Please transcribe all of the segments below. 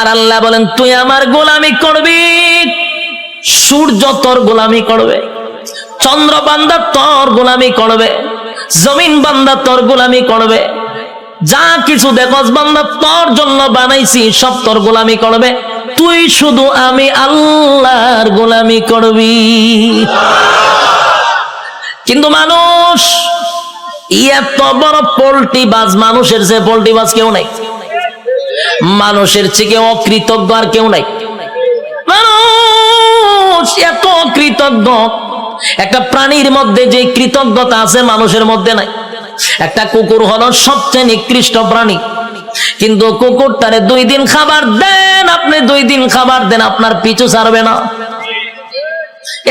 আর আল্লাহ বলেন তুই আমার গোলামি করবি, সূর্য তোর গোলামি করবে, চন্দ্র বান্দা তোর গোলামি করবে, জমিন বান্দা তোর গোলামি করবে, যা কিছু দেখস বান্দা তোর জন্য বানাইছি সব তোর গোলামি করবে, তুই শুধু আমি আল্লাহর গোলামি করবি। কিন্তু মানুষ এত বড় পোল্ট্রি বাজ, মানুষের যে পোল্ট্রি বাজ কেউ নাই, মানুষের থেকে অকৃতজ্ঞ আর কেউ নাই। মানুষ এত কৃতজ্ঞ, একটা প্রাণীর মধ্যে যে কৃতজ্ঞতা আছে মানুষের মধ্যে নাই। একটা কুকুর হলো সবচেয়ে নিকৃষ্ট প্রাণী, কিন্তু কুকুরটারে 2 দিন খাবার দেন, আপনি 2 দিন খাবার দেন, আপনার পিছু ছাড়বে না।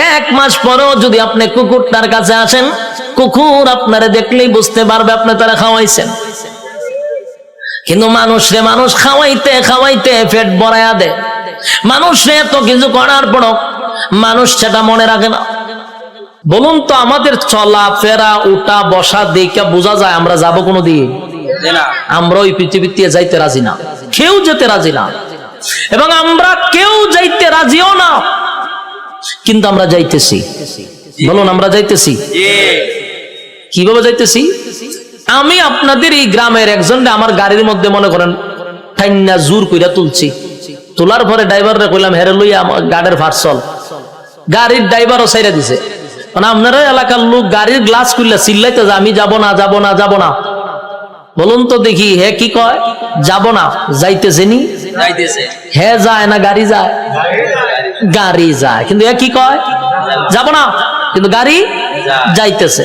1 মাস পরেও যদি আপনি কুকুরটার কাছে আসেন, কুকুর আপনারে দেখলেই বুঝতে পারবে আপনি তারা খাওয়াইছেন। কিন্তু মানুষরে মানুষ খাওয়াইতে খাওয়াইতে পেট ভরায়া দেয়, মানুষরে এত কিছু করার পরও মানুষ সেটা মনে রাখে না। বলুন তো, আমাদের চলা ফেরা উঠা বসা দেখে বোঝা যায় আমরা যাবো কোনো দিকে? আমরা ওই পৃথিবীতে যাইতে রাজি না, কেউ যেতে রাজি না, এবং আমরা কেউ যাইতে রাজিও না, কিন্তু আমরা যাইতেছি। বলুন, আমরা যাইতেছি। কিভাবে যাইতেছি? আমি আপনাদের এই গ্রামের একজন আমার গাড়ির মধ্যে মনে করেন ঠাইনা জোর কইরা তুলছি, তোলার পরে ড্রাইভাররে কইলাম হেরে লইয়া আমার গাড়ির ভার্সল, গাড়ির ড্রাইভারও ছাইরা দিছে। মানে আপনারা এলাকার লোক গাড়ির গ্লাস খুললে চিল্লাইতে যে আমি যাব না যাব না যাব না। বলুন তো দেখি, হে কি কয়? যাব না। যাইতেছে নি? হে যায় না গাড়ি যায়? গাড়ি যায়, কিন্তু এ কি কয়? যাব না, কিন্তু গাড়ি যাইতেছে।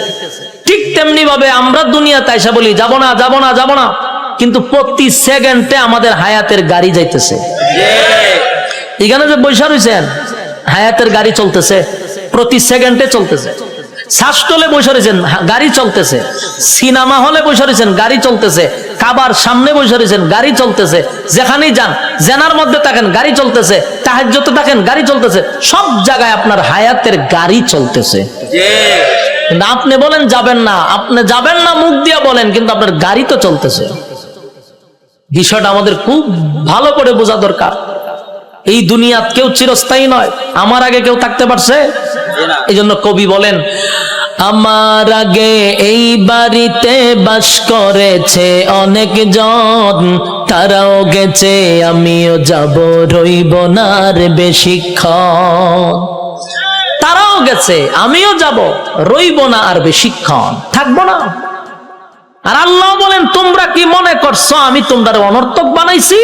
ঠিক তেমনি ভাবে আমরা দুনিয়াতে আইসা বলি যাব না যাব না যাব না, কিন্তু প্রতি সেকেন্ডে আমাদের হায়াতের গাড়ি যাইতেছে। এখানে যে বৈশা রয়েছেন, হায়াতের গাড়ি চলতেছে, প্রতি সেকেন্ডে চলতেছে। শ্বাসতলে বসে রয়েছেন, গাড়ি চলতেছে। সিনেমা হলে বসে রয়েছেন, গাড়ি চলতেছে। কাবার সামনে বসে রয়েছেন, গাড়ি চলতেছে। যেখানেই যান, জেনার মধ্যে থাকেন, গাড়ি চলতেছে। তাহাজ্জুদে থাকেন, গাড়ি চলতেছে। সব জায়গায় আপনার হায়াতের গাড়ি চলতেছে। কিন্তু আপনি বলেন যাবেন না, আপনি যাবেন না মুখ দিয়ে বলেন, কিন্তু আপনার গাড়ি তো চলতেছে। বিষয়টা আমাদের খুব ভালো করে বোঝা দরকার। এই দুনিয়াত কেউ চিরস্থায়ী নয়। আমার আগে কেউ থাকতে পারছে? এই জন্য কবি বলেন, আমার আগে এই বাড়িতে বাস করেছে অনেক জন, তারাও গেছে আমিও যাব, রইব না আর বেশিক্ষণ। তারাও গেছে আমিও যাব, রইব না আর বেশিক্ষণ, থাকবো না। আর আল্লাহ বলেন, তোমরা কি মনে করছো আমি তোমরা অনর্থক বানাইছি?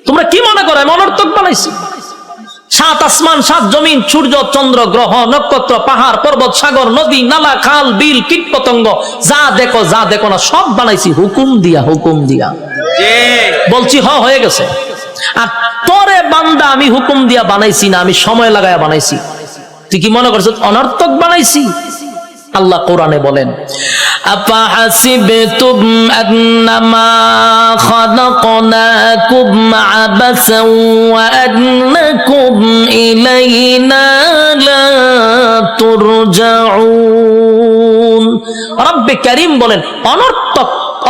তোমরা কি মনে করো আমি অনর্থক বানাইছি? 7 আসমান 7 জমিন, সূর্য চন্দ্র গ্রহ নক্ষত্র পাহাড় পর্বত সাগর নদী নালা খাল বিল কীট পতঙ্গ, যা দেখো না সব বানাইছি হুকুম দিয়া, হুকুম দিয়া। বলছি হয়ে গেছে। আর তোরে বান্দা আমি হুকুম দিয়া বানাইছি না, আমি সময় লাগায়া বানাইছি। তুই কি মনে করছিস অনর্থক বানাইছি? আল্লাহ কোরআনে বলেন, আফাহাসিবতুম আন্নামা খালাকনাকুম আবাসান ওয়া আন্নাকুম ইলাইনা লা তুরজাউন। রব্বে কারীম বলেন, অনর্থক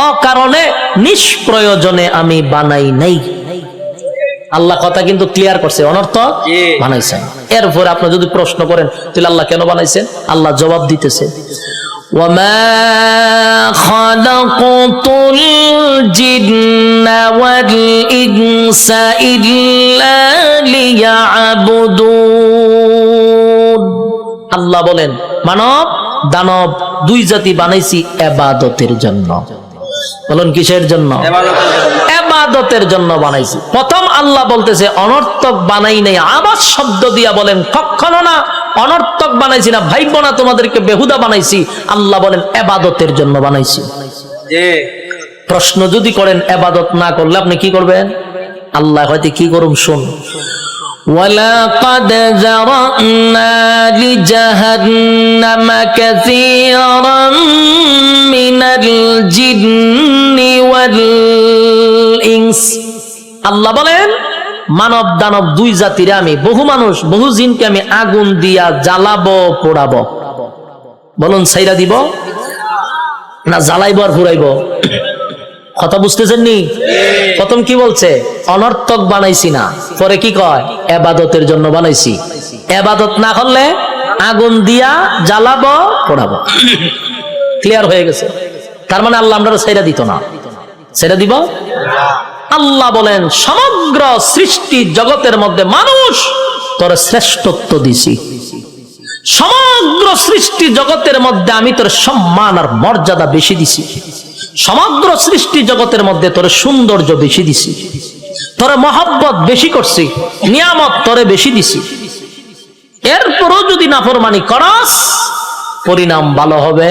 অকারণে নিষ্প্রয়োজনে আমি বানাই নাই। আল্লাহ কথা কিন্তু ক্লিয়ার করছে, অনর্থক বানাইছেন। এরপর আপনি যদি প্রশ্ন করেন তাহলে আল্লাহ কেন বানাইছেন, আল্লাহ জবাব দিতেছে, ওয়ামা খালাকাতুল জিন্না ওয়াল ইনসা ইল্লা লিয়াবুদুন। আল্লাহ বলেন, মানব দানব 2 জাতি বানাইছি ইবাদতের জন্য। বলুন কিসের জন্য? ইবাদতের জন্য বানাইছি। প্রথম আল্লাহ বলতেছে অনর্থক বানাই নাই, আবার শব্দ দিয়া বলেন কখনো না অনর্থক বানাইছি না, ভাইব না তোমাদেরকে বেহুদা বানাইছি। আল্লাহ বলেন ইবাদতের জন্য বানাইছি। প্রশ্ন যদি করেন ইবাদত না করলে আপনি কি করবেন, আল্লাহ হয়তো কি করুন শুন, ওয়ালাকাদ যারানা লিজাহান্নামা কাসীরাম মিনাল জিন্নি ওয়াল ইনস। আল্লাহ বলেন, মানব দানব 2 জাতির আমি, বহু মানুষ বহু জিনকে আমি আগুন দিয়া জ্বালাবো পোড়াবো। বলুন ছাইরা দিব না জ্বালাইব আর পুরাইব? কথা বুঝতেছেন নি? প্রথম কি বলছে? অনর্থক বানাইছি না, পরে কি কয়? ইবাদতের জন্য বানাইছি। ইবাদত না করলে আগুন দিয়া জ্বালাবো, পোড়াবো। ক্লিয়ার হয়ে গেছে? তার মানে আল্লাহ আমরা ছেড়ে দিত না, ছেড়ে দিব? আল্লাহ বলেন সমগ্র সৃষ্টি জগতের মধ্যে মানুষ তোর শ্রেষ্ঠত্ব দিছি, সমগ্র সৃষ্টি জগতের মধ্যে আমি তোর সম্মান আর মর্যাদা বেশি দিছি, সমগ্র সৃষ্টি জগতের মধ্যে তোর সৌন্দর্য বেশি দিছি, তোর মহব্বত বেশি করছি, নিয়ামত তোরে বেশি দিছি। এরপরও যদি নাফরমানি করস পরিণাম ভালো হবে।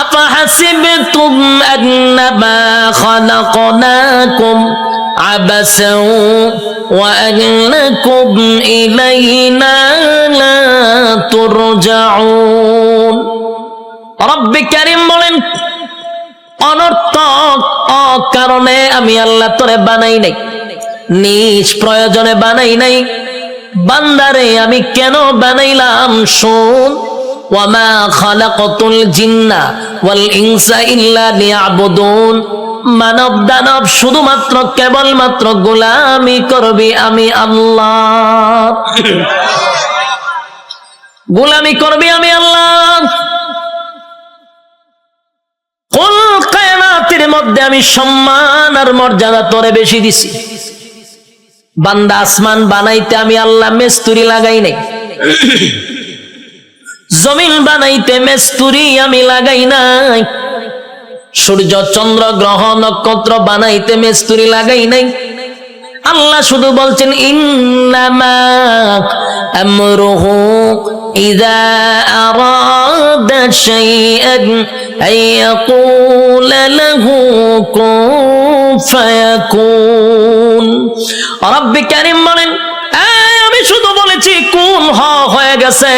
আফাহাসিবতুম আন্নামা খালাকনাকুম আবাসাও ওয়া আন্নাকুম ইলাইনা লা তুরজাউন। রব্বে কারীম বলেন অনর্থক অকারণে আমি আল্লাহ তোরে বানাই নাই, নিজ প্রয়োজনে বানাই নাই। বান্দারে আমি কেন বানাইলাম শোন। ওয়ামা খালাকাতুল জিন্না ওয়াল ইনসা ইল্লা লিয়াবুদুন। মানব দানব শুধুমাত্র কেবলমাত্র গোলামি করবি আমি আল্লাহ, গোলামি করবি আমি আল্লাহ। কুল কায়নাতের মধ্যে আমি সম্মান আর মর্যাদা তোরে বেশি দিছি। বান্দা আসমান বানাইতে আমি আল্লাহ মিস্ত্রি লাগাই নাই, জমিন বানাইতে মিস্ত্রি আমি লাগাই নাই, সূর্য চন্দ্র গ্রহ নক্ষত্র বানাইতে মিস্ত্রি লাগাই নাই। আল্লাহ শুধু বলছেন ইন্নামা আমরুহু ইযা আরাদা শাইআন আইয়াকুলা লাহু কুন ফায়াকুন। রব্বে কারীম বলেন আমি শুধু বলেছি কোন হয়ে গেছে,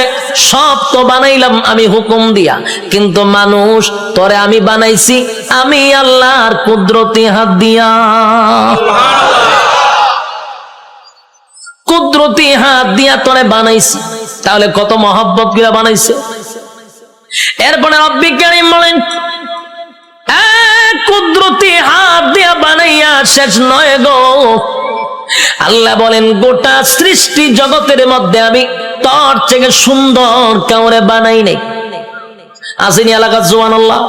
সব তো বানাইলাম আমি হুকুম দিয়া, কিন্তু মানুষ তোরে আমি বানাইছি আমি আল্লাহর কুদরতি হাত দিয়া, কুদরতি হাত দিয়া তোরে বানাইছি। তাহলে কত মহব্বত করে বানাইছে। এরপরে রব্বে কারীম বলেন কুদরতি হাত দিয়া বানাইয়া শেষ নয় গো। আল্লাহ বলেন গোটা সৃষ্টি জগতের মধ্যে আমি তোর থেকে সুন্দর কাউরে বানাই নাই। আসেনি এলাকার সুবহানাল্লাহ?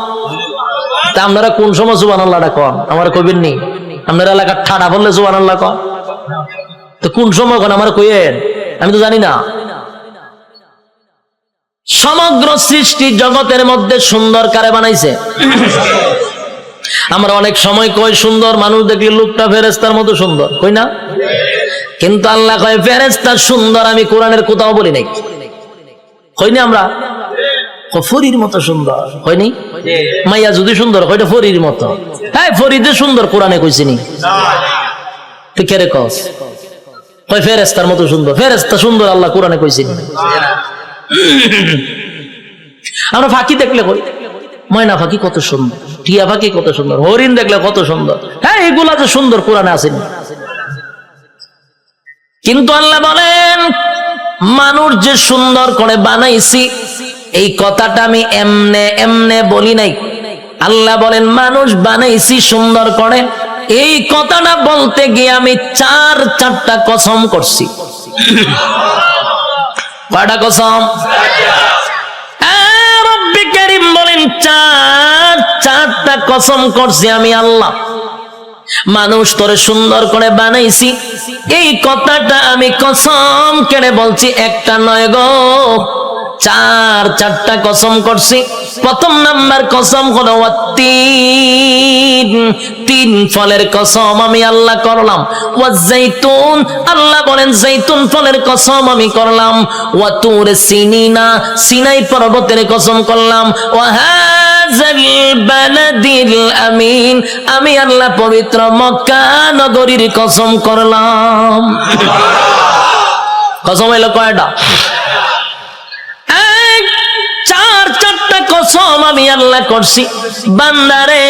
তা আপনারা কোন সময় সুবহানাল্লাহটা কন? আমার কবির নেই। আপনারা এলাকার ঠাডা বললে সুবহানাল্লাহ কন, তো কোন সময় কন আমার কইয়েন? আমি তো জানি না। সমগ্র সৃষ্টি জগতের মধ্যে সুন্দর কারে বানাইছে? আমরা অনেক সময় কই সুন্দর মানুষ দেখলে লোকটা ফেরেশতার মতো সুন্দর, কই না? কিন্তু আল্লাহ কয় ফেরেশতা সুন্দর আমি কোরআনের কোথাও বলি নাই। কইনি আমরা ফরির মতো সুন্দর, কইনি? মাইয়া যদি সুন্দর কয়টা ফরির মতো, হ্যাঁ ফরিদে সুন্দর কোরআনে কইছিনি? তুই কে রে কস? কয় ফেরেশতার মতো সুন্দর, ফেরেশতা সুন্দর আল্লাহ কোরআনে কইছিনি? আমরা ফাঁকি দেখলে কই ময়না পাখি কত সুন্দর, টিয়া পাখি কত সুন্দর, হরিণ দেখলে কত সুন্দর, হ্যাঁ এগুলা যে সুন্দর কোরআনে আসেনি। কিন্তু আল্লাহ বলেন মানুষ যে সুন্দর করে বানাইছি এই কথাটা আমি এমনে এমনে বলি নাই। আল্লাহ বলেন মানুষ বানাইছি সুন্দর করে, এই কথাটা বলতে গিয়ে আমি চারটা কসম করছি। কয়টা কসম? রব্বে কারীম বলেন চারটা কসম করছি আমি আল্লাহ। মানুষ তোরে সুন্দর করে বানাইছি এই কথাটা আমি কসম কেড়ে বলছি, একটা নয় গো, চারটা কসম করছি। প্রথম নাম্বার কসম হলো তিন ফলের কসম আমি আল্লাহ করলাম। ওয়াজাইতুন, আল্লাহ বলেন জাইতুন ফলের কসম আমি করলাম। ওয়া তুর সিনিনা, সিনাই পর্বতের কসম করলাম। ওয়া হাযাল বালাদিল আমিন, আমি আল্লাহ পবিত্র মক্কা নগরীর কসম করলাম। কসম হলো কয়টা? চারটা কসম আমি আল্লাহ করছি। বান্দারে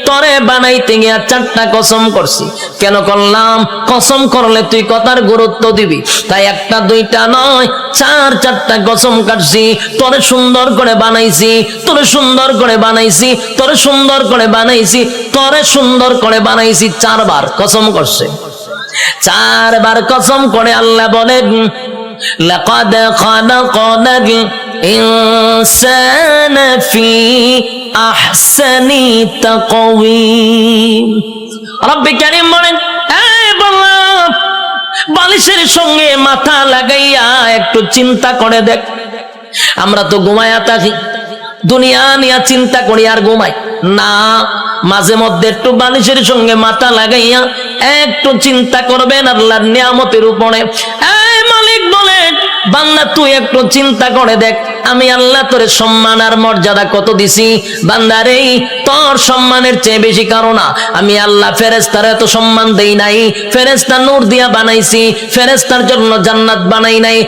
তরে বানাইতে গিয়া 4টা কসম করছি। কেন করলাম? কসম করলে তুই কথার গুরুত্ব দিবি, তাই 1টা 2টা নয় 4টা কসম কাটছি। তোরে সুন্দর করে বানাইছি, তোরে সুন্দর করে বানাইছি, তোরে সুন্দর করে বানাইছি, তোরে সুন্দর করে বানাইছি। 4 বার কসম করছে। 4 বার কসম করে আল্লাহ বলেন, লাকাদ খালাকনাল ইনসানা ফি আহসানি তাকওয়িম। রব্বে কারীম বলেন, বালিশের সঙ্গে মাথা লাগাইয়া একটু চিন্তা করে দেখ। আমরা তো ঘুমায়া থাকি, দুনিয়া নিয়ে চিন্তা করি আর ঘুমাই না। মাঝে মধ্যে একটু বালিশের সঙ্গে মাথা লাগাইয়া একটু চিন্তা করবেন আল্লাহর নিয়ামতের উপরে। মালিক বলেন, বান্দা তুই একটু চিন্তা করে দেখ, আমি আল্লাহ তোরে সম্মান আর মর্যাদা কত দিছি। বান্দারে, তোর সম্মানের চেয়ে বেশি কারণ না, আমি আল্লাহ ফেরেশতার এত সম্মান দেই নাই। ফেরেশতা নূর দিয়া বানাইছি, ফেরেশতার জন্য জান্নাত বানাই নাই।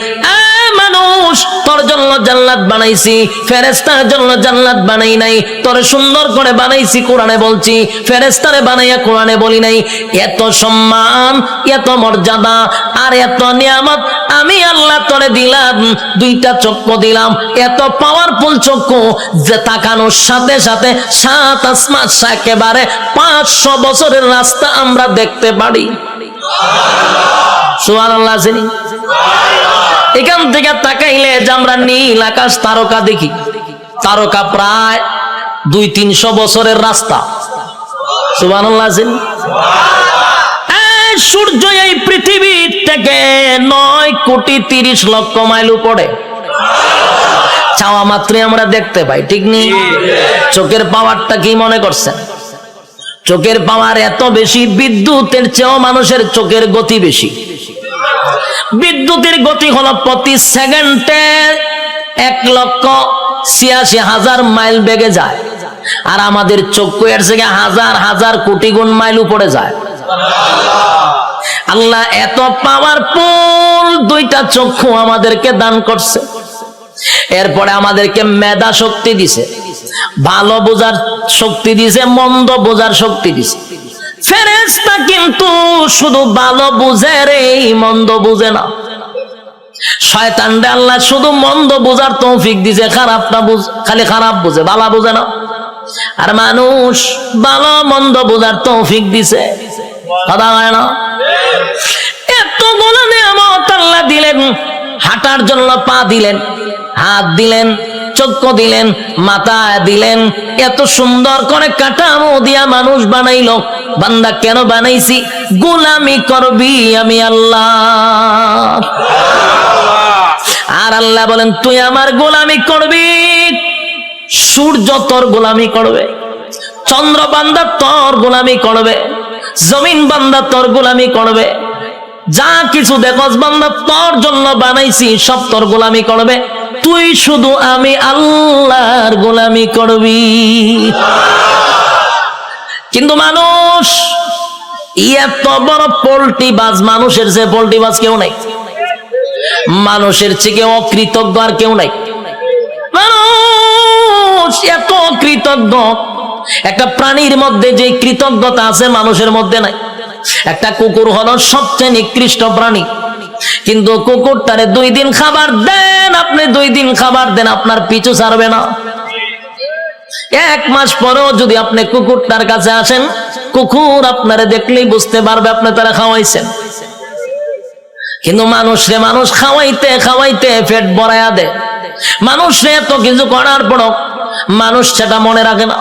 মানুষ, তোর জন্য জান্নাত বানাইছি, ফেরেশতার জন্য জান্নাত বানাই নাই। তোরে সুন্দর করে বানাইছি কোরআনে বলছি, ফেরেশতারে বানাইয়া কোরআনে বলি নাই। এত সম্মান, এত মর্যাদা আর এত নিয়ামত আমি আল্লাহ তোরে দিলাম। 2টা চক্ষু দিলাম, এত পাওয়ারফুল চক্ষু যে তাকানোর সাথে সাথে 7 আসমান, একেবারে 500 বছরের রাস্তা আমরা দেখতে পারি। সুবহানাল্লাহ। এখান থেকে তাকাইলে যে আমরা নীল আকাশ তারকা দেখি, তারকা প্রায় 200-300 বছরের রাস্তা। সুবহানাল্লাহ। সূর্য এই পৃথিবী থেকে 9,30,00,000 মাইল উপরে, চাওয়া মাত্রই আমরা দেখতে পাই, ঠিক নেই? চোখের পাওয়ারটা কি মনে করছেন? চোখের পাওয়ার এত বেশি, বিদ্যুতের চেয়েও মানুষের চোখের গতি বেশি। বিদ্যুতের গতি হলো প্রতি সেকেন্ডে 1,86,000 মাইল বেগে যায়, আর আমাদের চক্ষু এর থেকে হাজার হাজার কোটি গুণ মাইল উপরে যায়। আল্লাহ এত পাওয়ারফুল 2টা চক্ষু আমাদেরকে দান করছে। এরপরে আমাদেরকে মেধা শক্তি দিছে, ভালো বোঝার শক্তি দিছে, মন্দ বোঝার শক্তি দিছে। ফেরেশতা কিন্তু শুধু ভালো বুঝে রে, মন্দ বুঝে না। শয়তানরে আল্লাহ শুধু মন্দ বোঝার তৌফিক দিছে, খারাপটা খালি খারাপ বুঝে, ভালো বুঝে না। আর মানুষ ভালো মন্দ বোঝার তৌফিক দিছে, কথা হয় না? এতগুলো নিয়ামত আল্লাহ দিলেন, হাঁটার জন্য পা দিলেন, হাত দিলেন, চক্ষু দিলেন, মাথা দিলেন, এত সুন্দর করে কাঠামো দিয়া মানুষ বানাইলো। বান্দা কেন বানাইছি? গোলামি করবি আমি আল্লাহ। আর আল্লাহ বলেন, তুই আমার গোলামি করবি। সূর্য তোর গোলামি করবে, চন্দ্র বান্দা তোর গোলামি করবে, জমিন বান্দা তোর গোলামি করবে, যা কিছু দেখস বান্দা তোর জন্য বানাইছি সব তোর গোলামি করবে। তুই শুধু আমি আল্লাহর গোলামি করবি। কিন্তু মানুষ এত বড় পোল্ট্রিবাজ, মানুষের যে পোল্ট্রিবাজ কেউ নাই, মানুষের থেকে অকৃতজ্ঞ আর কেউ নাই। মানুষ এত কৃতজ্ঞ, একটা প্রাণীর মধ্যে যে কৃতজ্ঞতা আছে মানুষের মধ্যে নাই। একটা কুকুর হলো সবচেয়ে নিকৃষ্ট প্রাণী, কিন্তু কুকুরটারে 2 দিন খাবার দেন, আপনি 2 দিন খাবার দেন, আপনার পিছু ছাড়বে না। 1 মাস পরেও যদি আপনি কুকুরটার কাছে আসেন, কুকুর আপনারে দেখলেই বুঝতে পারবে আপনি তারা খাওয়াইছেন। কিন্তু মানুষরে মানুষ খাওয়াইতে খাওয়াইতে পেট ভরাইয়া দেয়। মানুষরে এত কিছু করার পরও মানুষ সেটা মনে রাখে না,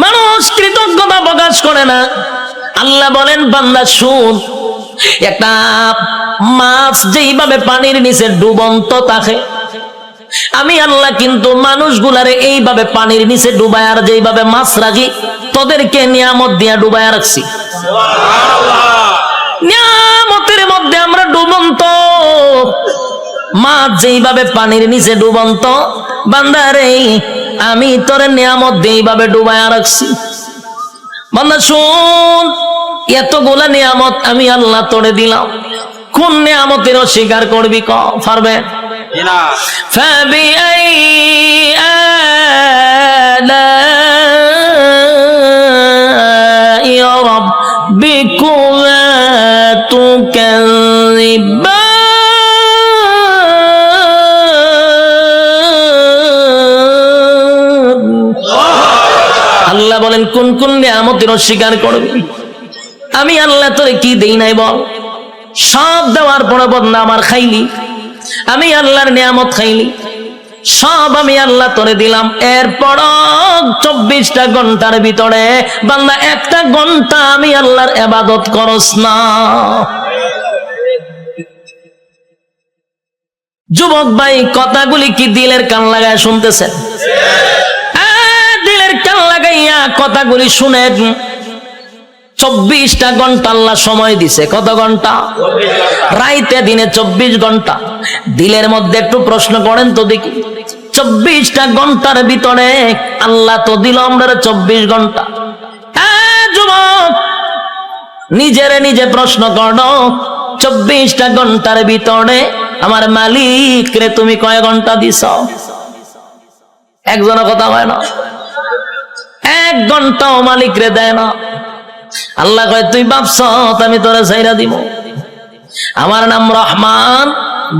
মানুষ কৃতজ্ঞতা প্রকাশ করে না। আল্লাহ বলেন, বান্দা শুন, একটা মাছ যেইভাবে পানির নিচে ডুবন্ত থাকে, আমি আল্লাহ কিন্তু মানুষগুলারে এইভাবে পানির নিচে ডুবায় আর যেইভাবে মাছ রাখি, তোদেরকে নিয়ামত দিয়া ডুবায় রাখছি। নিয়ামতের মধ্যে আমরা ডুবন্ত, মাছ যেইভাবে পানির নিচে ডুবন্ত, বান্দারে আমি তোরে নিয়ামত দিয়ে এইভাবে ডুবায় রাখছি। বান্দা শুন, এতগুলা নিয়ামত আমি আল্লাহ তোরে দিলাম, কোন নিয়ামতের অস্বীকার করবি? পারবে না। ফাবিআই আলা ربكما تكذبان আল্লাহ বলেন কোন কোন নিয়ামতের অস্বীকার করবি? আমি আল্লাহ তোরে কি দেই নাই বল? সব দেওয়ার পরে বদনা আমার খাইলি, আমি আল্লাহর নিয়ামত খাইলি, সব আমি আল্লাহ তোরে দিলাম। এরপর 24টা ঘন্টার ভিতরে বান্দা 1টা ঘন্টা আমি আল্লাহর ইবাদত করস না। যুবক ভাই, কথাগুলি কি দিলের কান লাগায় শুনতেছেন? দিলের কান লাগাইয়া কথাগুলি শুনেন। 24টা ঘন্টা আল্লাহ সময় দিছে। কত ঘন্টা? রাইতে দিনে 24 ঘন্টা। দিলের মধ্যে একটু প্রশ্ন করেন তো দেখি, 24টা ঘন্টার ভিতরে আল্লাহ তো দিল আমরা 24 ঘন্টা। যুবক, নিজেরে নিজে প্রশ্ন করো, 24টা ঘন্টার ভিতরে আমার মালিক রে তুমি কয় ঘন্টা দিছ? একজনের কথা হয় না, 1 ঘন্টাও মালিক রে দেয় না। আল্লাহ কয় তুই ভাবছ আমি তোরে ছাইরা দিব? আমার নাম রহমান,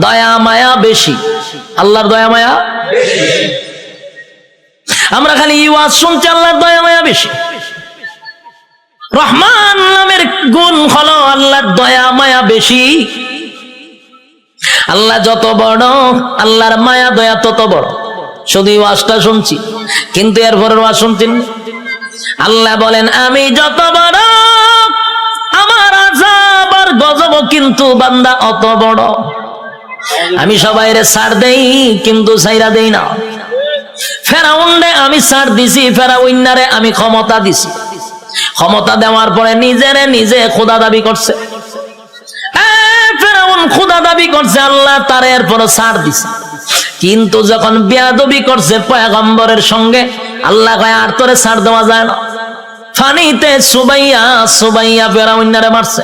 দয়া মায়া বেশি। আল্লাহর দয়া মায়া বেশি। আমরা খালি ওয়াজ শুনছি আল্লাহর দয়া মায়া বেশি। রহমান নামের গুণ হলো আল্লাহর দয়া মায়া বেশি। আল্লাহ যত বড়, আল্লাহর মায়া দয়া তত বড়। শুধু ওয়াজটা শুনছি, কিন্তু এরপরের ওয়াজ শুনছেন। আল্লাহ বলেন আমি যত বড়, আমার আযাব আর গজব কিন্তু বান্দা অত বড়। আমি সবাইরে ছাড় দেই, কিন্তু ছাইরা দেই না। ফেরাউনরে আমি ছাড় দিছি, ফেরাউন্নারে আমি ক্ষমতা দিছি। ক্ষমতা দেওয়ার পরে নিজেরে নিজে খোদা দাবি করছে। ফেরাউন খোদা দাবি করছে, আল্লাহ তার এরপর ছাড় দিছে। কিন্তু যখন বেয়াদবি করছে পয়গম্বরের সঙ্গে, আল্লাহ কয় আর তোরে ছাড় দেওয়া যায় না। ফানিতে সুবাইয়া সুবাইয়া ফেরাউন্নারে মারছে,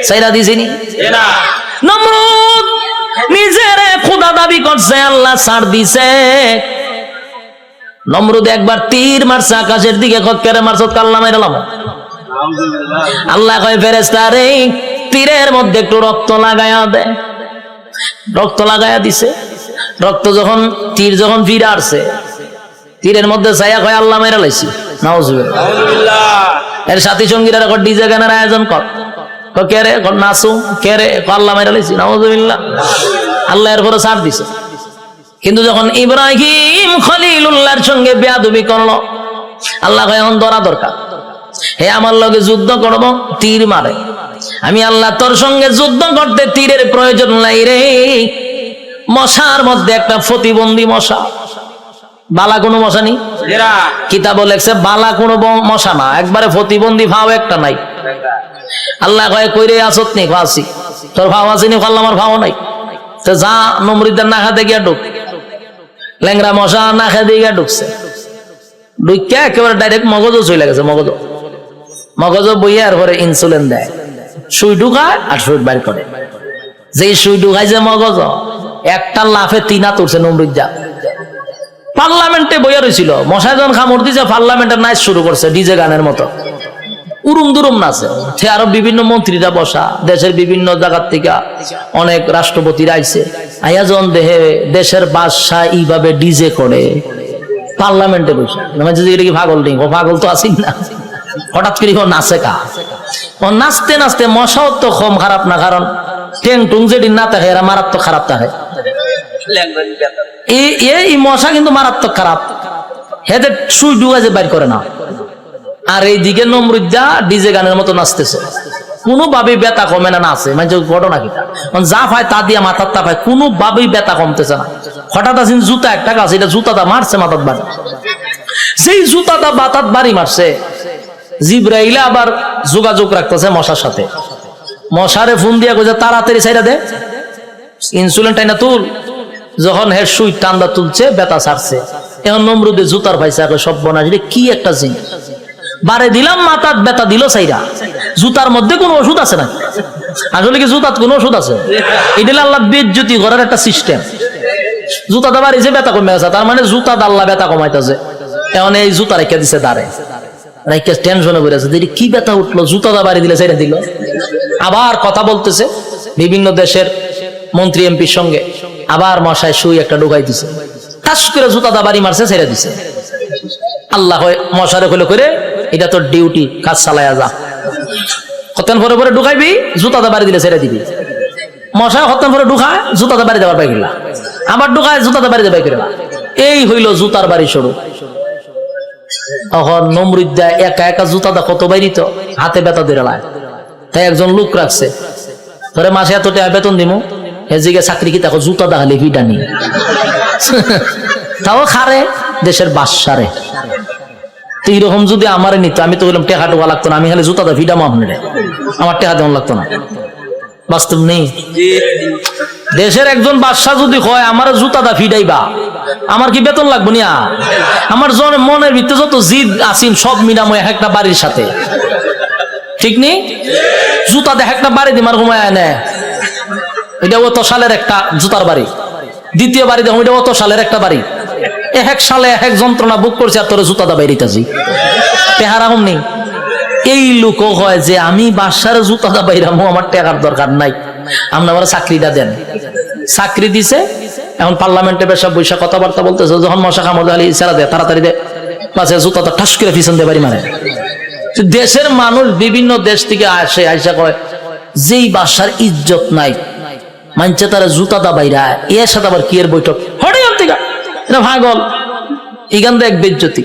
ছাইরা দিছিনি? নমরুদ নিজেরে খোদা দাবি করছে, আল্লাহ ছাড় দিছে। নমরুদ একবার তীর মারছে আকাশের দিকে, কেড়ে মারছে কাল্লা মাইরালাম। আল্লাহ কয় ফেরেশতা রে, তীরের মধ্যে একটু রক্ত লাগায়া দে। রক্ত লাগায়া দিছে। রক্ত যখন তীর যখন ফিরে আসছে, তীরের মধ্যে ছায়া কয় আল্লাহ মাইরা লাইছি। নাউজুবিল্লাহ। এর সাথী সঙ্গীরা ডিজে গানের আয়োজন কর, কে রে নাচু, কে রে আল্লাহ মাইরা লাইছি। নাউজুবিল্লাহ। আল্লাহ এরপরে ছাড় দিছে। কিন্তু যখন ইব্রাহিম খলিলুল্লাহর সঙ্গে বেয়াদবি করলো, আল্লাহ কয় এখন ধরা দরকার। হে আমার লগে যুদ্ধ করব, তীর মারে। আমি আল্লাহ তোর সঙ্গে যুদ্ধ করতে তীরের প্রয়োজন নাই রে। মশার মধ্যে একটা প্রতিবন্ধী মশা, বালা কোনো মশা নেই। কিতাব লেখছে বালা কোনো মশা না, একবারে প্রতিবন্ধী ভাও একটা নাই। আল্লাহ কয় কইরে আসত নি? ফাঁসি। তোর ভাও আসেনি? আল্লাহ আমার ভাও নাই। তো যা নমরুদের না খাতে গিয়া ঢুক। ল্যাংরা মশা না খেতে গিয়া ঢুকছে। ঢুকিয়া একেবারে ডাইরেক্ট মগজও চলে গেছে। মগজ বইয়া আর পরে ইনসুলিন দেয়, সুই ঢুকায় আর সুই বাইর করে। যে সুই ঢুকায় যে মগজ, একটা লাফে 3 হাত উঠছে নমরুদ্দা। পার্লামেন্টে বইয়া রয়েছিল, মশায় যখন খামড় দিছে পার্লামেন্টের নাচ শুরু করছে ডিজে গানের মতো, উরুম দুরুম নাচে। সে আরো বিভিন্ন মন্ত্রীরা বসা, দেশের বিভিন্ন জায়গার থেকে অনেক রাষ্ট্রপতিরা আইছে। আইয়া যখন দেহে দেশের বাদশাহ এইভাবে ডিজে করে পার্লামেন্টে বসে, এটা কি পাগল নেই? ও পাগল তো আসিন না। হঠাৎ করে নাচে কা, ও নাচতে নাচতে মশাও তো কম খারাপ না, কারণ টেং টুং যেদিন না থাকে এরা মারাত্মক খারাপ থাকে। এই মশা কিন্তু মারাত্মক খারাপ, হেদের সুই ডুয়া যে বাইর করে না। আর এইদিকে নমরুদ্দা ডিজে গানের মতো নাচতেছে, কোনোভাবেই ব্যথা কমে না। নাচে মানে ঘটনা কিটা, যা পায় তা দিয়া মাথার তা পায়, কোনোভাবেই ব্যথা কমতেছে না। হঠাৎ আসেন জুতা একটা গাছ, এটা জুতাটা মারছে মাথার বাড়ি। সেই জুতাটা বাতাত বাড়ি মারছে। জিব্রাইল আবার যোগাযোগ রাখতেছে মশার সাথে। মশারে ফোন দিয়া কইছে তাড়াতাড়ি ছাইরা দে, ইনসুলিন টাইনা তুল। যখন হের সুই টান্দা তুলছে, ব্যথা ছাড়ছে। এখন নমরুদে জুতার পাইছে, সব বনাস কি একটা জিনিস। বারে দিলাম মাথার ব্যথা দিল সাইরা। জুতার মধ্যে কোন ওষুধ আছে না? আসলে কি জুতার কোন ওষুধ আছে? এটা আল্লাহ বেজ্জতি করার একটা সিস্টেম। জুতাটা বাড়িছে, ব্যথা কমে গেছে, তার মানে জুতা আল্লাহ ব্যথা কমাইতেছে। এখন এই জুতা রেখে দিছে দাঁড়ে। রাইকা টেনশনে পড়ে আছে, কি ব্যথা উঠলো, জুতাটা বাড়ি দিলে ছেড়ে দিল। আবার কথা বলতেছে বিভিন্ন দেশের মন্ত্রী এমপির সঙ্গে, আবার মশায় সুই একটা ঢুকাই দিছে, ঠাস করে জুতাটা বাড়ি মারছে, ছেড়ে দিছে। আল্লাহ মশারে হলো করে, এটা তোর ডিউটি, কাজ চালায়া যা। হতেন পরে পরে ঢুকাইবি, জুতাটা বাড়ি দিলে ছেড়ে দিবি। মশায় হতেন পরে ঢুকায়, জুতাটা বাড়ি দেওয়ার পাইকিলা, আবার ঢুকায়, জুতাটা বাড়ি দেবে কিলা। এই হইল জুতার বাড়ি শুরু। তখন নমরুদ একা একা জুতাটা কত বাইরিত, হাতে ব্যথা দিয়ে লায়। তাই একজন লোক রাখছে, ধরে মাসে এত টাকা বেতন দিমু, এদিকে চাকরি কি দেখো জুতা দেখালে ভিটা নি, তাও খারে দেশের বাসারে। তো এইরকম যদি আমারে নিত, আমি তো বললাম টেকা টোকা লাগতো না, আমি খালি জুতাটা ভিটা মাহনে, আমার টেকা তেমন লাগতো না। বাস্তব নেই। দেশের একজন বাদশাহ যদি হয় আমার জুতাটা ফিডাইবা, আমার কি বেতন লাগবো না? আমার মনের ভিতরে যত জিদ আসিন সব মিলাময় একটা বাড়ির সাথে, ঠিক নেই? জুতা দেখ একটা বাড়ি দিমার ঘুমায় নেয়, এটা অত সালের একটা জুতার বাড়ি। দ্বিতীয় বাড়ি দেখো, এটা অত সালের একটা বাড়ি। এক সালে এক যন্ত্রণা বুক করছে, আর তোর জুতাটা বাইরিতেছি টেহারা হম নেই। এই লোকও হয় যে আমি বাসার জুতাটা বাইরামো, আমার টাকার দরকার নাই, আপনি আমার চাকরিটা দেন। চাকরি দিছে, এখন পার্লামেন্টে বেশ বৈশা কথাবার্তা বলতেছে, যখন মশা কামড় খালি ইশারা দেয়, তাড়াতাড়ি দেয়, পাশে জুতাটা ঠাস করে পিছন দিয়ে বাড়ি মারে। দেশের মানুষ বিভিন্ন দেশ থেকে আসে, আইসা কয় যেই বাসার ইজ্জত নাই, মানছে তারা জুতাটা বাইরা, এর সাথে আবার কি এর বৈঠক হঠাৎ ভাগল, এখান থেকে এক বেজ্জতি।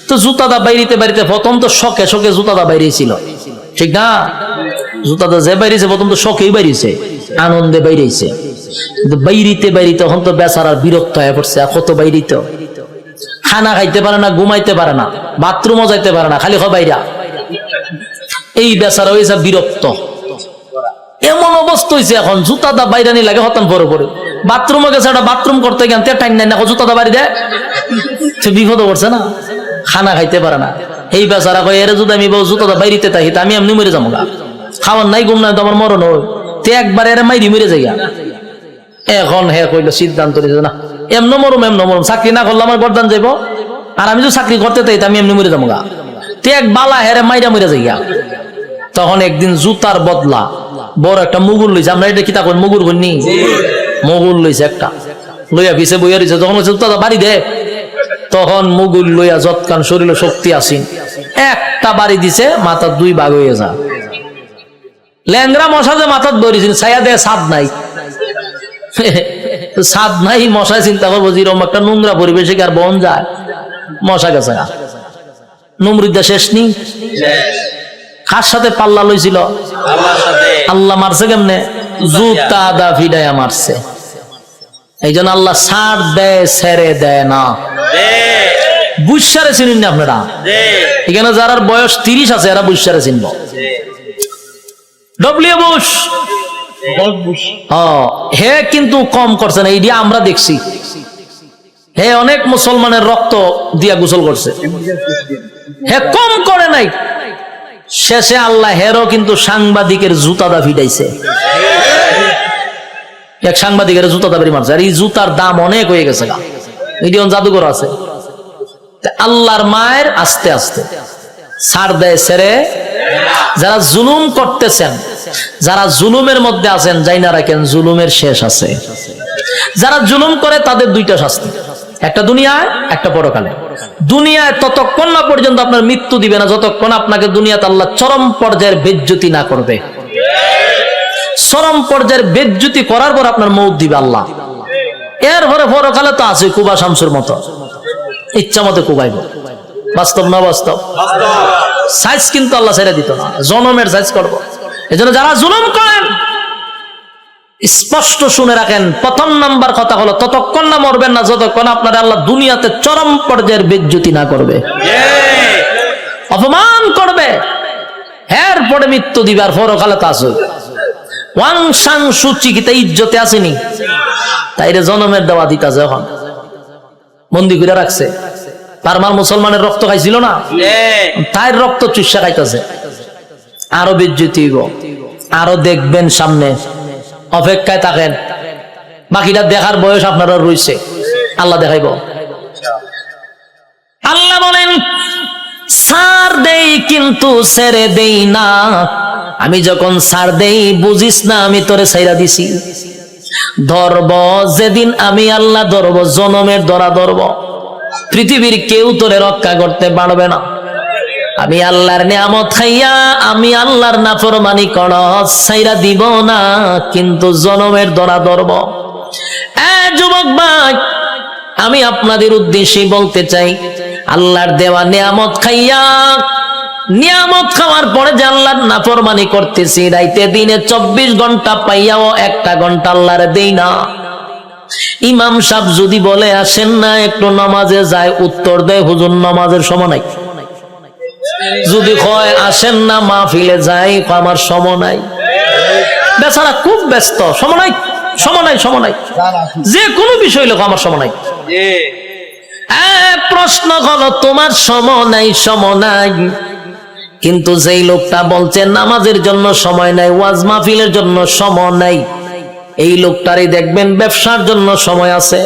তো জুতাটা বাইরিতে বাড়িতে প্রথম তো শখে শখে জুতাটা বাইরেছিল, ঠিক না? জুতাটা যে বাইরেছে প্রথম তো শখেই বাইরেছে, আনন্দে বাইরেছে, কিন্তু বাইরিতে বাইরিতে এখন তো বেচারার বিরক্ত হয়ে পড়ছে। আর কত বাইরিত, খানা খাইতে পারে না, ঘুমাইতে পারে না, বাথরুমও যাইতে পারে না, খালি হয় বাইরা। এই বেচারা হয়েছে বিরক্ত। এমন অবস্থা হয়েছে এখন জুতাটা বাইরানি লাগে হতান পরে পরে। বাথরুমে গেছে, একটা বাথরুম করতে গেন টাইম নাই না, জুতাটা বাড়ি দেয়, সে বিপদ পড়ছে না, খানা খাইতে পারে না। এই বেচারা কয় এর যদি আমি জুতাটা বাইরিতে থাকি, আমি এমনি মরে যাবো গা, খাওয়ার নাই ঘুম নাই তো আমার মরণ হয়, তে একবার এর মাইরি মরে যাই। এখন হে কইলো সিদ্ধান্ত নিয়েছে, না এমন মরম, চাকরি না করলে আমার গরদান যাইব, আর আমি যদি চাকরি করতে চাই আমি এমনি মরে যাবো গা, তে এক বালা হেরে মাইরা মরে যাই। তখন একদিন জুতার বদলা বড় একটা মুগুর লইছে, আমরা এটা কি তা মুগুর করিনি, মুগুর লইছে একটা, লইয়া পিছে বইয়া রয়েছে। যখন জুতাটা বাড়ি দে, তখন মুগুর লইয়া যৎকান শরীরে শক্তি আসিন, একটা বাড়ি দিছে, মাথার দুই ভাগ হয়ে যা। ল্যাংরা মশা যে মাথার ধরেছেন, ছায়া দেয় ছাদ নাই, ছাদ নাই, মশায় চিন্তা করবো যেরকম একটা নোংরা পরিবেশে আর বন যায়, মশা গেছে। নমরুদ্দা শেষ নি, কার সাথে পাল্লা লইছিল? আল্লাহ মারছে কেমনে? জুতা দা ফিডাইয়া মারছে। এই জন্য আল্লাহ ছাড় দেয়, ছেড়ে দেয় না। বুঝসারে চিনুন না আপনারা, এখানে যারা বয়স 30 আছে এরা বুঝসারে চিনব। ডব্লিউ বুশ হে কিন্তু কম করছে না, এইটা আমরা দেখছি। হে অনেক মুসলমানের রক্ত দিয়া গোসল করছে, হে কম করে নাই। শেষে আল্লাহ হেরও কিন্তু সাংবাদিকের জুতাটা ফিটাইছে, এক সাংবাদিকের জুতাটা বেরিয়ে মারছে। আর এই জুতার দাম অনেক হয়ে গেছে, মিলিয়ন জাদুঘর আছে। আল্লাহর মায়ের আস্তে আস্তে ছাড় দেয়, ছেড়ে। যারা জুলুম করতেছেন, যারা জুলুমের মধ্যে আছেন, যাই না রাখেন জুলুমের শেষ আছে। যারা জুলুম করে তাদের দুইটা শাস্তি, একটা দুনিয়ায়, একটা পরকালে। দুনিয়ায় ততক্ষণ না পর্যন্ত আপনার মৃত্যু দিবে না, যতক্ষণ আপনাকে দুনিয়াতে আল্লাহ চরম পর্যায়ের বেজ্জতি না করবে। চরম পর্যায়ের বেজ্জতি করার পর আপনার মৌত দিবে আল্লাহ। এরপরে পরকালে তো আছে কুবা শামসুর মতো, ইচ্ছা মতো কুবাইব। বাস্তব না বাস্তব? সাইজ কিন্তু আল্লাহ ছেড়ে দিত না, জনমের সাইজ করবো। এজন্য যারা জুলুম করেন স্পষ্ট শুনে রাখেন, প্রথম নাম্বার কথা হলো ততক্ষণ না মরবেন না যতক্ষণ আপনার আল্লাহ দুনিয়াতে চরম পর্যায়ের বেজ্জতি না করবে, অপমান করবে। এরপরে মৃত্যু দিবে, আর পরকালে তো আছে ওয়াং সাং সুচি, কি তাই ইজ্জতে আসেনি, তাইরে জনমের দেওয়া দিতাছে। এখন বন্দি করে রাখছে, পারমার মুসলমানের রক্ত খাইছিল না, তাই রক্ত চুষা খাইতেছে। আরো বেজ্জতি হইব, আরো দেখবেন সামনে, অপেক্ষায় থাকেন। বাকিটা দেখার বয়স আপনারা রয়েছে, আল্লাহ দেখাইব। আল্লাহ বলেন ছাড় দেই কিন্তু ছেড়ে দেই না। আমি যখন ছাড় দেই বুঝিস না আমি তোরে ছাইরা দিছি। ধরব যেদিন আমি আল্লাহ ধরব, জনমের ধরা ধরব, পৃথিবীর কেউ তোরে রক্ষা করতে পারবে না। আমি আল্লাহর নিয়ামত খাইয়া আমি আল্লাহর নাফরমানি করস, ছাইরা দিব না, কিন্তু জনমের ধরা ধরব। যুবক ভাই, আমি আপনাদের উদ্দেশ্যে বলতে চাই, আল্লাহর দেওয়া নিয়ামত খাইয়া, নিয়ামত খাওয়ার পরে যে আল্লাহর নাফরমানি করতেছি, রাইতে দিনে 24 ঘন্টা পাইয়াও 1টা ঘন্টা আল্লাহর দেই না। ইমাম সাহেব যদি বলে আসেন না একটু নামাজে যায়, উত্তর দেয় হুজুর নামাজের সময় নাই। যদি কয় আসেন না মাহফিলে যাই, আমার সময় নাই। বেচারা খুব ব্যস্ত, সময় নাই, সময় নাই, সময় নাই, যে কোনো বিষয় লোক আমার সময় নাই। প্রশ্ন হলো তোমার সময় নাই, সময় নাই, কিন্তু যেই লোকটা বলছে নামাজের জন্য সময় নাই, ওয়াজ মাহফিলের জন্য সময় নাই, এই লোকটারই দেখবেন ব্যবসার জন্য সময় আছে,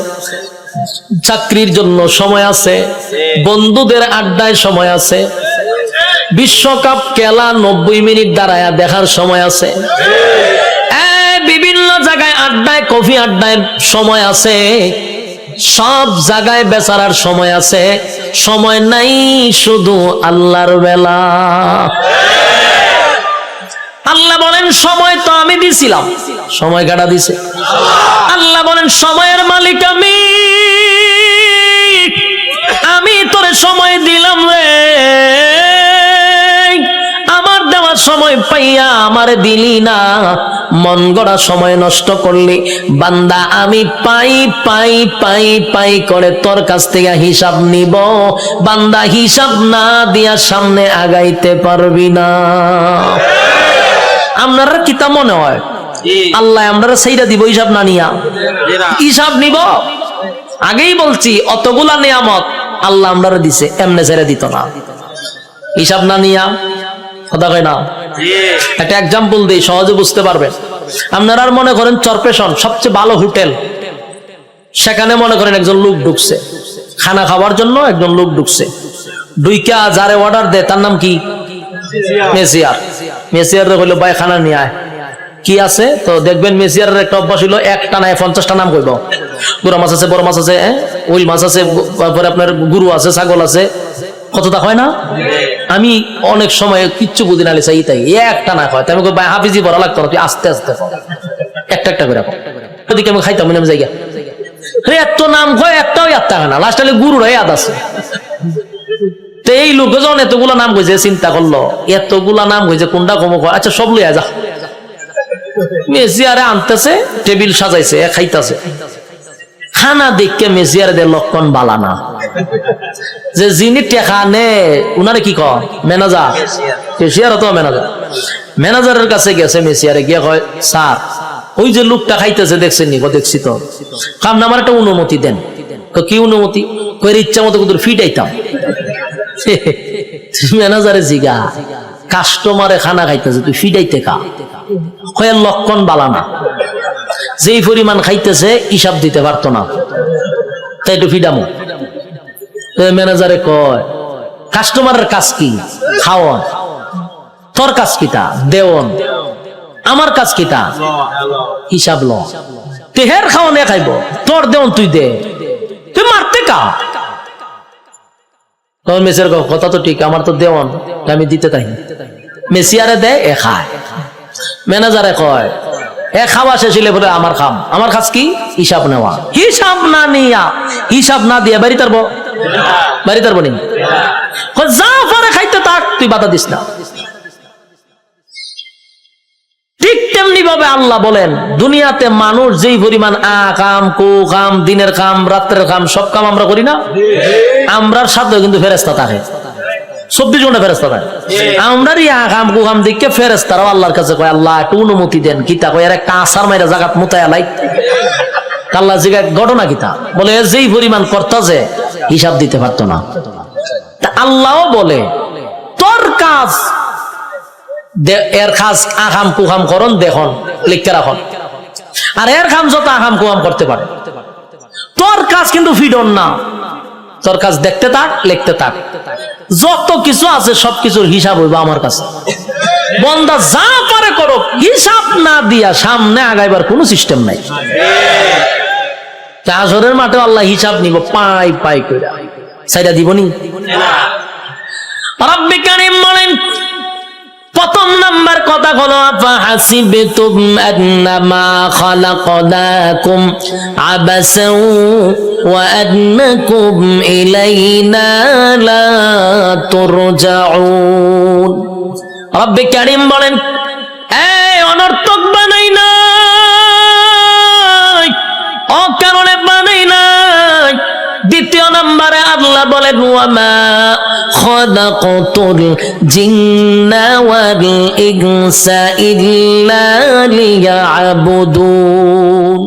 চাকরির জন্য সময় আছে, বন্ধুদের আড্ডায় সময় আছে, বিশ্বকাপ খেলা 90 মিনিট দাঁড়ায়া দেখার সময় আছে, বিভিন্ন জায়গায় আড্ডায়, কফি আড্ডায় সময় আছে, সব জায়গায় বেচারার সময় আছে। সময় নাই শুধু আল্লাহর বেলা। আল্লাহ বলেন সময় তো আমি দিছিলাম, সময় কাটা দিছে। আল্লাহ বলেন সময়ের মালিক আমি তোরে সময় দিলাম রে, আমার দেওয়ার সময় পাইয়া আমারে দিলি না, মন গড়া সময় নষ্ট করলি। বান্দা আমি পাই পাই পাই পাই করে তোর কাছ থেকে হিসাব নিব, বান্দা হিসাব না দিয়া সামনে আগাইতে পারবি না। আপনারা কি তা মনে হয় আল্লাহ আমরা সেইটা দিব হিসাব না নিয়া? হিসাব নিব। আগেই বলছি অতগুলা নিয়ামত আল্লাহ আমরা দিছে, এমনে ছেড়ে দিত না, হিসাব না নিয়া। কথা কয় না? একটা এক্সাম্পল দিই, সহজে বুঝতে পারবেন। আপনারা মনে করেন চরপেশন সবচেয়ে ভালো হোটেল, সেখানে মনে করেন একজন লোক ঢুকছে খানা খাওয়ার জন্য, একজন লোক ঢুকছে, ঢুইকা যারে অর্ডার দেয় তার নাম কি? মেসিয়ার। মেসিয়ার হইলো ভাই খানা নিয়ে আয়, কি আছে তো দেখবেন মেসিয়ারের একটা অভ্যাস হইলো একটা নাই 50টা নাম কইব। গুড়া মাছ আছে, বড় মাছ আছে, উইল মাছ আছে, তারপরে আপনার গরু আছে, ছাগল আছে, কতটা হয় না? আমি অনেক সময় কিচ্ছু বুঝি না চাই তাই একটা না হয়, আমি ভাই হাফিজি বড় লাগতো না, তুই আস্তে আস্তে একটা একটা করে ওদিকে আমি খাইতাম নাম জায়গা এত নাম কয়, একটাও ইয়াদ থাকে না, লাস্ট হলে গুরুরা ইয়াদ আছে। তো এই লোক যখন এতগুলা নাম কইছে, চিন্তা করলো এতগুলা নাম কইছে কোনটা কম কয়, আচ্ছা সব লইয়া যা। মেসিয়ারে আনতেছে, টেবিল সাজাইছে, খাইতেছে, খানা দেখে মেসিয়ারে দে লক্ষণ বালা না। যে যিনি টেকা নে উনারে কি কয়? ম্যানেজার। মেসিয়ার তো ম্যানেজার। ম্যানেজারের কাছে গেছে, মেসিয়ারে গিয়ে কয় স্যার ওই যে লোকটা খাইতেছে দেখছেন নি? দেখছি তো। কাম না, আমার একটা অনুমতি দেন। কি অনুমতি? কয়ের ইচ্ছা মতো কিন্তু ফিটাইতাম। ম্যানেজারে জিগা কাস্টমারে খানা খাইতেছে, তুই ফিটাইতে কা? কয়ের লক্ষণ বালা না, যেই পরিমাণ খাইতেছে হিসাব দিতে পারতো না, তাই একটু ফিডামো। ম্যানেজারে কয় কাস্টমারের কাজ কি? খাওয়ান। তোর কাজ কিটা? দেওন। আমার কাজ কিটা? হিসাব ল। তেহের খাওয়ান এ খাইব, তোর দেওন তুই দে, তুই মারতে কা? মেসিয়ার কথা তো ঠিক, আমার তো দেওয়ান, আমি দিতে তাই। মেসিয়ারে দেয়, এ খায়। ম্যানেজারে কয় এ খাওয়া শেষ হইলে বলে আমার খাম। আমার কাজ কি? হিসাব নেওয়া। হিসাব না নিয়া, হিসাব না দিয়া বাড়ি তারবো, বাড়ি তারবো নি? যা পারে খাইতে থাক, তুই বাধা দিস না। ঠিক তেমনি ভাবে আল্লাহ বলেন দুনিয়াতে মানুষ যেই পরিমাণ কাম, কু কাম, দিনের কাম, রাত্রের কাম, সব কাম আমরা করি না? আমরার সাথে কিন্তু ফেরেশতা থাকে, 24 ঘন্টা ফেরেশতা থাকে। আমরার কাম কু কাম দেখে ফেরেশতারাও আল্লাহর কাছে কয় আল্লাহ একটু অনুমতি দেন। কিতা কয়? এর একটা আসার মাইরা জাগাত মুতায়া লাই। আল্লাহ জিজ্ঞাসা ঘটনা কিতা? বলে যেই পরিমাণ করতা যে হিসাব দিতে পারতো না। আল্লাহও বলে তোর কাজ, এর কাজ আকাম কুকাম করন দেখুন, লিখতে রাখুন, আর এর কাম যত আকাম কুকাম করতে পারে, তোর কাজ কিন্তু ফিডন না। তোর কাজ দেখতে থাক, লিখতে থাক, যত কিছু আছে সবকিছুর হিসাব হইব আমার কাছে। বন্দা যা পারে করো, হিসাব না দিয়া সামনে আগাইবার কোনো সিস্টেম নাই। হাসরের মাঠে আল্লাহ হিসাব নিব পাই পাই কইরা, সাইরা দিবনি। রব্বে কারীম বলেন, প্রথম নাম্বার কথা হলো আফাহাসিবতুম আন্নামা খালাকনাকুম আবাসাও ওয়া আন্নাকুম ইলাইনা লা তুরজাউন। রব্বে কারীম বলেন, এই অনর্থক বানাই নাই, অকারণে বানাই নাই। দ্বিতীয় নম্বরে আল্লাহ বলেন, ওয়ামা খালাকতুল জিন্না ওয়াল ইনসা ইল্লা লিয়াবুদুন।